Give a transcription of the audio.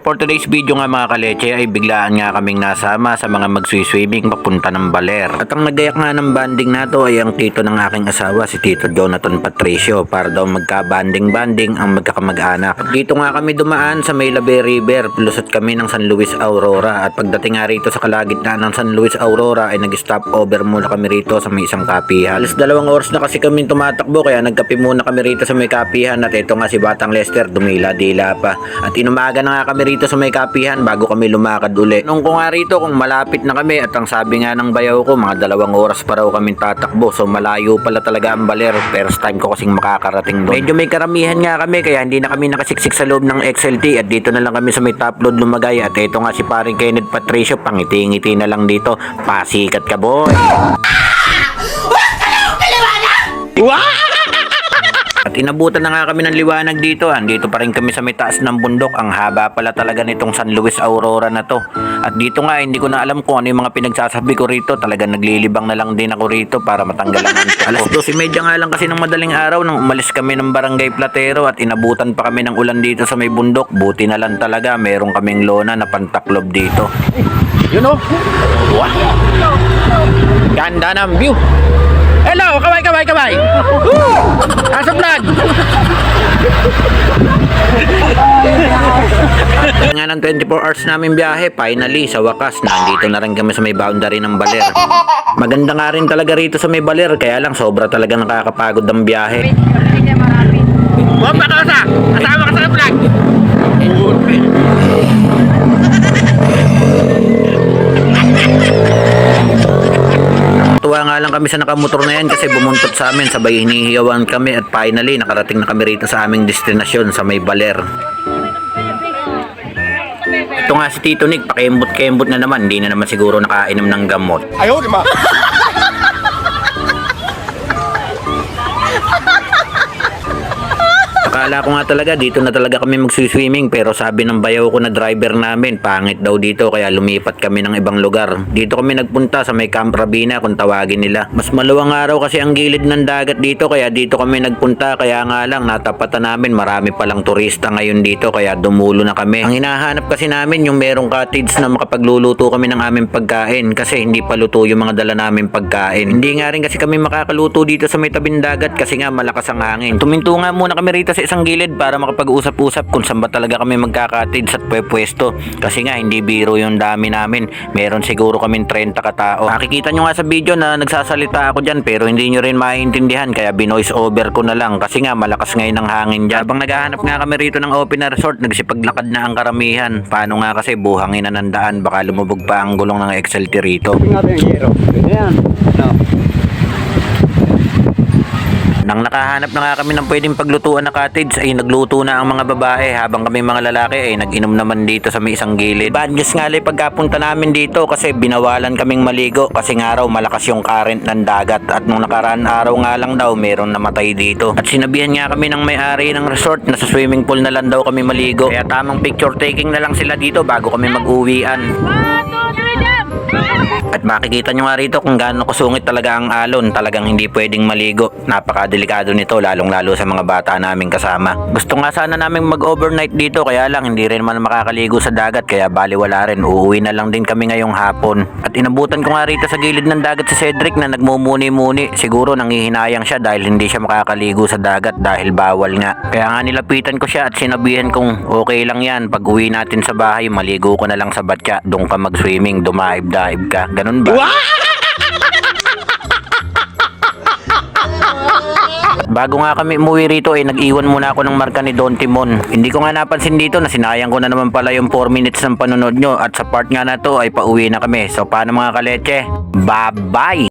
for today's video nga mga kaleche ay biglaan nga kaming nasama sa mga magswiswimming papunta ng Baler. At ang nagayak nga ng banding nato ay ang tito ng aking asawa, si Tito Jonathan Patricio, para daw magka-banding-banding ang magkakamag-anak. At dito nga kami dumaan sa may Labe River, lusot kami ng San Luis Aurora. At pagdating nga rito sa kalagitnaan ng San Luis Aurora ay nag-stop over muna kami rito sa may isang kapihan. Alas 2 oras na kasi kami tumatakbo kaya nagkape muna kami rito sa may kapihan. At ito nga si Batang Lester dumila-dila pa. At inumaga na nga kami rito sa may kapihan bago kami lumakad uli. Nung ko nga rito kung malapit na kami at ang sabi nga ng bayaw ko mga 2 oras pa raw kami tatakbo. So malayo pala talaga ang Baler. First time ko kasing makakarating doon. Medyo may karamihan nga kami kaya hindi na kami nakasiksik sa loob ng XLT at dito na lang kami sa may top load lumagay. At ito nga si paring Kenneth Patricio, pangiti-ngiti na lang dito. Pasikat ka boy! At inabutan na nga kami ng liwanag dito. Andito pa rin kami sa may taas ng bundok. Ang haba pala talaga nitong San Luis Aurora na to. At dito nga hindi ko na alam kung ano yung mga pinagsasabi ko rito. Talaga naglilibang na lang din ako rito para matanggal ang antok. Alas 12:30 nga lang kasi ng madaling araw nang umalis kami ng Barangay Platero at inabutan pa kami ng ulan dito sa may bundok. Buti na lang talaga meron kaming lona na pantaklob dito. You know? Wow! Ganda ng view! Hello! Kaway! Asa vlog! Nga ng 24 hours namin biyahe, finally sa wakas nandito na rin kami sa may boundary ng Baler. Maganda nga rin talaga rito sa may Baler, kaya lang sobra talaga nakakapagod ang biyahe. Wapa ka sa! Kasama ka sa vlog! Tuwa nga lang kami sa nakamotor na yan kasi bumuntot sa amin, sabay hinihiyawan kami at finally nakarating na kami rito sa aming destinasyon sa may Baler. Ito nga si Tito Nick, pakembot-kembot na naman, hindi na naman siguro nakainom ng gamot. Ayaw, di ba? Akala ko nga talaga dito na talaga kami magsiswimming pero sabi ng bayaw ko na driver namin pangit daw dito kaya lumipat kami ng ibang lugar. Dito kami nagpunta sa may Camp Rabina kung tawagin nila. Mas maluwang araw kasi ang gilid ng dagat dito kaya dito kami nagpunta, kaya nga lang natapatan namin marami palang turista ngayon dito kaya dumulo na kami. Ang hinahanap kasi namin yung merong cottage na makapagluluto kami ng aming pagkain kasi hindi pa luto yung mga dala namin pagkain. Hindi nga rin kasi kami makakaluto dito sa may tabing dagat kasi nga malakas ang hangin. Tuminto nga muna kami rito sa isang gilid para makapag-usap-usap kung saan ba talaga kami magkakatids at pwesto kasi nga hindi biro yung dami namin, meron siguro kaming 30 katao. Nakikita nyo nga sa video na nagsasalita ako dyan pero hindi nyo rin maintindihan kaya binoise over ko na lang kasi nga malakas ngayon ang hangin dyan. Habang naghahanap nga kami rito ng open na resort, nagsipaglakad na ang karamihan. Paano nga kasi buhangin na ng daan, baka lumubog pa ang gulong ng XLT rito. Tingnan natin yung hero. Ganyan. No. Nang nakahanap na nga kami ng pwedeng paglutuan na cottage ay nagluto na ang mga babae habang kami mga lalaki ay nag-inom naman dito sa may isang gilid. Bad news nga lang pagkapunta namin dito kasi binawalan kaming maligo kasi nga raw malakas yung current ng dagat at nung nakaraan araw nga lang daw meron namatay dito. At sinabihan nga kami ng may-ari ng resort na sa swimming pool na lang daw kami maligo kaya tamang picture taking na lang sila dito bago kami mag-uwian. At makikita nyo nga rito kung gaano kasungit talaga ang alon. Talagang hindi pwedeng maligo. Napakadelikado nito lalong lalo sa mga bata naming kasama. Gusto nga sana namin mag-overnight dito kaya lang hindi rin man makakaligo sa dagat kaya baliwala rin. Uuwi na lang din kami ngayong hapon. At inabutan ko nga rito sa gilid ng dagat si Cedric na nagmumuni-muni. Siguro nangihinayang siya dahil hindi siya makakaligo sa dagat dahil bawal nga. Kaya nga nilapitan ko siya at sinabihan kong okay lang yan. Pag uwi natin sa bahay maligo ko na lang sa batya. Doon ka mag-swimming, dumaib-daib ka. Ganun ba? Bago nga kami umuwi rito ay nag-iwan muna ako ng marka ni Don Timon. Hindi ko nga napansin dito na sinayang ko na naman pala yung 4 minutes ng panonood nyo at sa part nga na to ay pauwi na kami. So paano mga kaleche? Bye-bye!